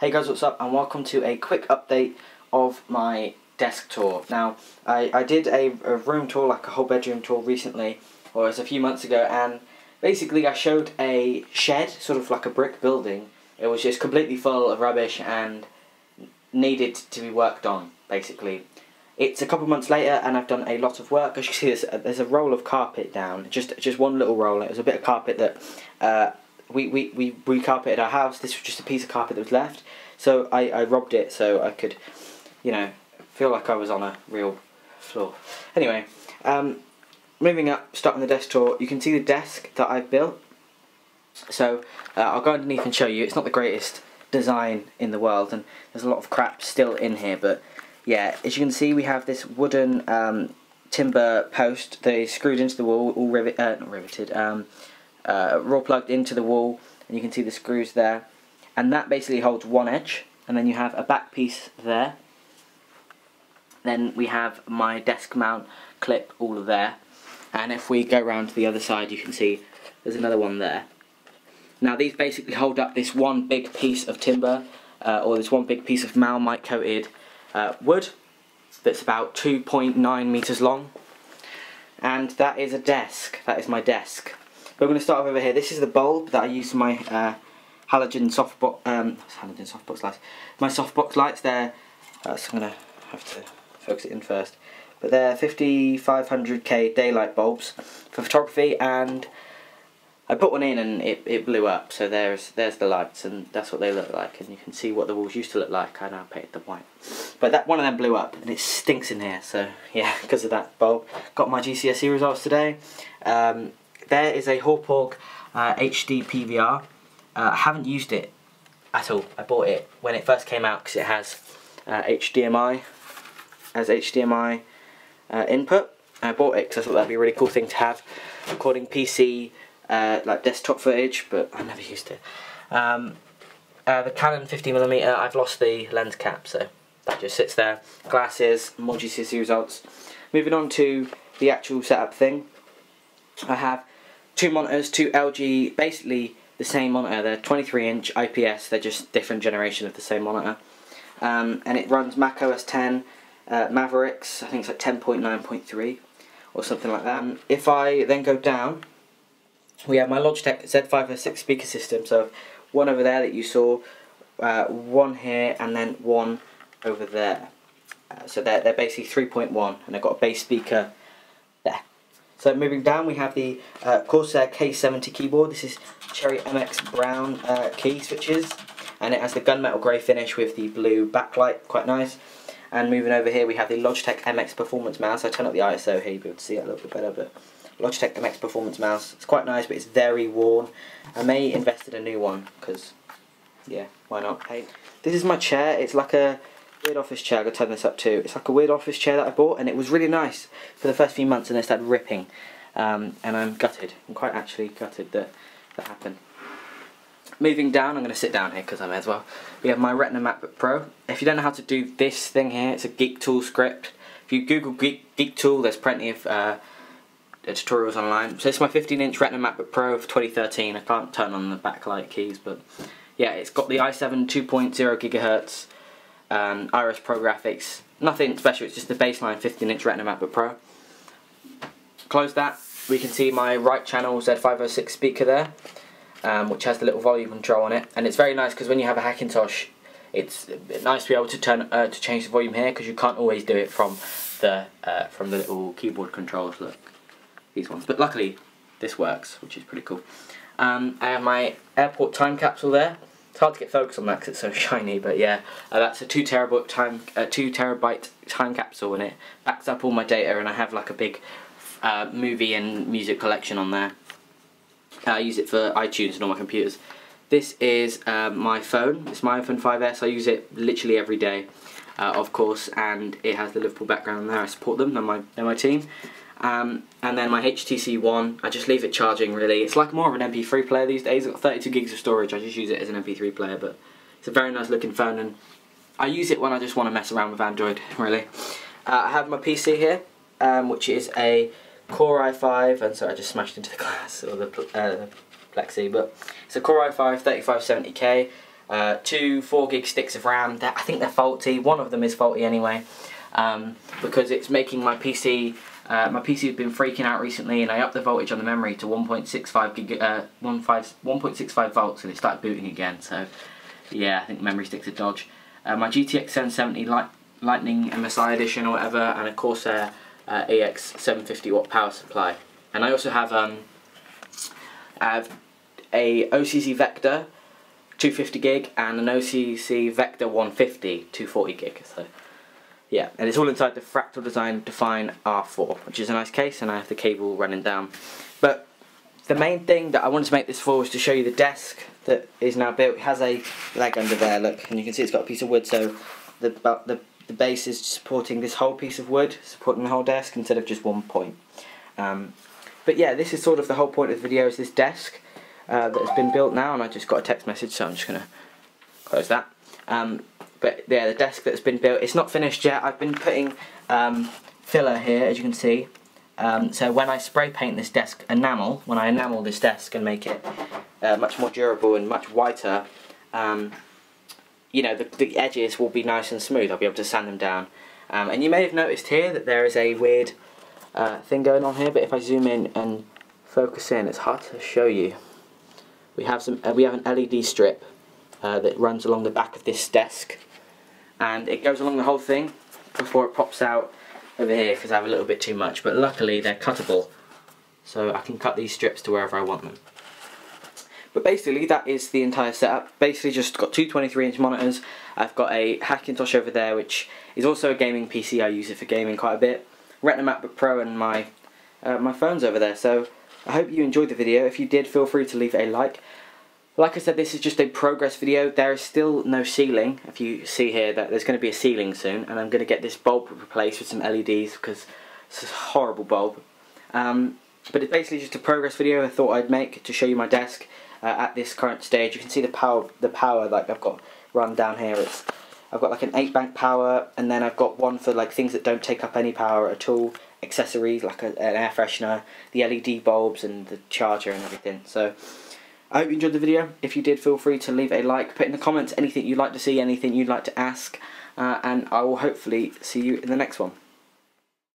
Hey guys, what's up, and welcome to a quick update of my desk tour. Now, I did a room tour, like a whole bedroom tour recently, or it was a few months ago, and basically I showed a shed, sort of like a brick building. It was just completely full of rubbish and needed to be worked on, basically. It's a couple months later and I've done a lot of work. As you can see, there's a roll of carpet down, just one little roll. It was a bit of carpet that we recarpeted our house. This was just a piece of carpet that was left, so I robbed it so I could, you know, feel like I was on a real floor. Anyway, moving up, starting the desk tour, you can see the desk that I've built. So I'll go underneath and show you. It's not the greatest design in the world, and there's a lot of crap still in here, but yeah, as you can see, we have this wooden timber post that is screwed into the wall, all raw plugged into the wall, and you can see the screws there, and that basically holds one edge, and then you have a back piece there. Then we have my desk mount clip all there, and if we go around to the other side, you can see there's another one there. Now these basically hold up this one big piece of timber, or this one big piece of Marmite coated wood that's about 2.9 meters long, and that is a desk. That is my desk. We're going to start over here. This is the bulb that I use for my halogen softbox lights. My softbox lights, they're so I'm going to have to focus it in first, but they're 5500K daylight bulbs for photography, and I put one in and it blew up, so there's the lights, and that's what they look like, and you can see what the walls used to look like. I now painted them white, but that one of them blew up and it stinks in here, so yeah, because of that bulb. Got my GCSE results today. There is a Hauppauge Hd Pvr. I haven't used it at all. I bought it when it first came out because it has HDMI input. I bought it because I thought that'd be a really cool thing to have, recording PC like desktop footage, but I never used it. The Canon 50mm, I've lost the lens cap, so that just sits there. Glasses, more GCSE results. Moving on to the actual setup thing, I have two monitors, two LG, basically the same monitor. They're 23-inch IPS, they're just different generation of the same monitor. And it runs Mac OS X, Mavericks, I think it's like 10.9.3 or something like that. If I then go down, we have my Logitech Z506 speaker system, so one over there that you saw, one here, and then one over there. So they're basically 3.1, and they've got a bass speaker there. So moving down, we have the Corsair K70 Keyboard. This is Cherry MX Brown key switches, and it has the gunmetal grey finish with the blue backlight, quite nice. And moving over here, we have the Logitech MX Performance mouse. I turn up the ISO here, you'll be able to see it a little bit better, but Logitech MX Performance mouse. It's quite nice, but it's very worn. I may invest in a new one, because, yeah, why not? Hey, this is my chair. It's like a weird office chair. I'm going to turn this up too. It's like a weird office chair that I bought, and it was really nice for the first few months, and it started ripping. And I'm gutted. I'm quite actually gutted that that happened. Moving down, I'm going to sit down here because I may as well. We have my Retina Macbook Pro. If you don't know how to do this thing here, it's a Geek Tool script. If you Google Geek Tool, there's plenty of tutorials online. So it's my 15-inch Retina MacBook Pro of 2013. I can't turn on the backlight keys, but yeah, it's got the i7 2.0 GHz Iris Pro graphics. Nothing special, it's just the baseline 15-inch Retina MacBook Pro. Close that, we can see my right channel Z506 speaker there, which has the little volume control on it, and it's very nice because when you have a Hackintosh, it's nice to be able to change the volume here, because you can't always do it from the little keyboard controls. Look, these ones, but luckily this works, which is pretty cool. I have my airport time capsule there. It's hard to get focus on that because it's so shiny, but yeah, that's a 2 terabyte time capsule, and it backs up all my data, and I have like a big movie and music collection on there. I use it for iTunes and all my computers. This is my phone. It's my iPhone 5S. I use it literally every day, of course, and it has the Liverpool background there. I support them. They're my team. And then my HTC One, I just leave it charging really. It's like more of an MP3 player these days. I've got 32 gigs of storage, I just use it as an MP3 player, but it's a very nice looking phone, and I use it when I just want to mess around with Android, really. I have my PC here, which is a Core i5, and so I just smashed into the glass, or the plexi, but it's a Core i5 3570K. 2 4GB sticks of RAM. I think they're faulty. One of them is faulty anyway, because it's making my PC. My PC has been freaking out recently, and I upped the voltage on the memory to 1.65 volts, and it started booting again. So yeah, I think memory sticks a dodge. My GTX 770 Lightning MSI edition or whatever, and a Corsair EX 750W power supply. And I also have a OCC Vector 250GB and an OCC Vector 150 240GB. So yeah, and it's all inside the Fractal Design Define R4, which is a nice case, and I have the cable running down. But the main thing that I wanted to make this for was to show you the desk that is now built. It has a leg under there, look, and you can see it's got a piece of wood, so the base is supporting this whole piece of wood, supporting the whole desk instead of just one point. But yeah, this is sort of the whole point of the video, is this desk that has been built now, and I just got a text message, so I'm just going to close that. But yeah, the desk that's been built, it's not finished yet. I've been putting filler here, as you can see. So when I spray paint this desk enamel, when I enamel this desk and make it much more durable and much whiter, you know, the edges will be nice and smooth. I'll be able to sand them down. And you may have noticed here that there is a weird thing going on here, but if I zoom in and focus in, it's hard to show you. We have an LED strip that runs along the back of this desk, and it goes along the whole thing before it pops out over here, because I have a little bit too much, but luckily they're cuttable, so I can cut these strips to wherever I want them. But basically that is the entire setup. Basically just got two 23-inch monitors. I've got a Hackintosh over there, which is also a gaming PC. I use it for gaming quite a bit. Retina Macbook Pro, and my phone's over there. So I hope you enjoyed the video. If you did, feel free to leave a like. Like I said, this is just a progress video. There is still no ceiling. If you see here that there's going to be a ceiling soon, and I'm going to get this bulb replaced with some LEDs because it's a horrible bulb. But it's basically just a progress video I thought I'd make to show you my desk at this current stage. You can see the power like I've got run down here. I've got like an 8-bank power, and then I've got one for like things that don't take up any power at all, accessories like an air freshener, the LED bulbs, and the charger and everything. So I hope you enjoyed the video. If you did, feel free to leave a like, put in the comments anything you'd like to see, anything you'd like to ask, and I will hopefully see you in the next one.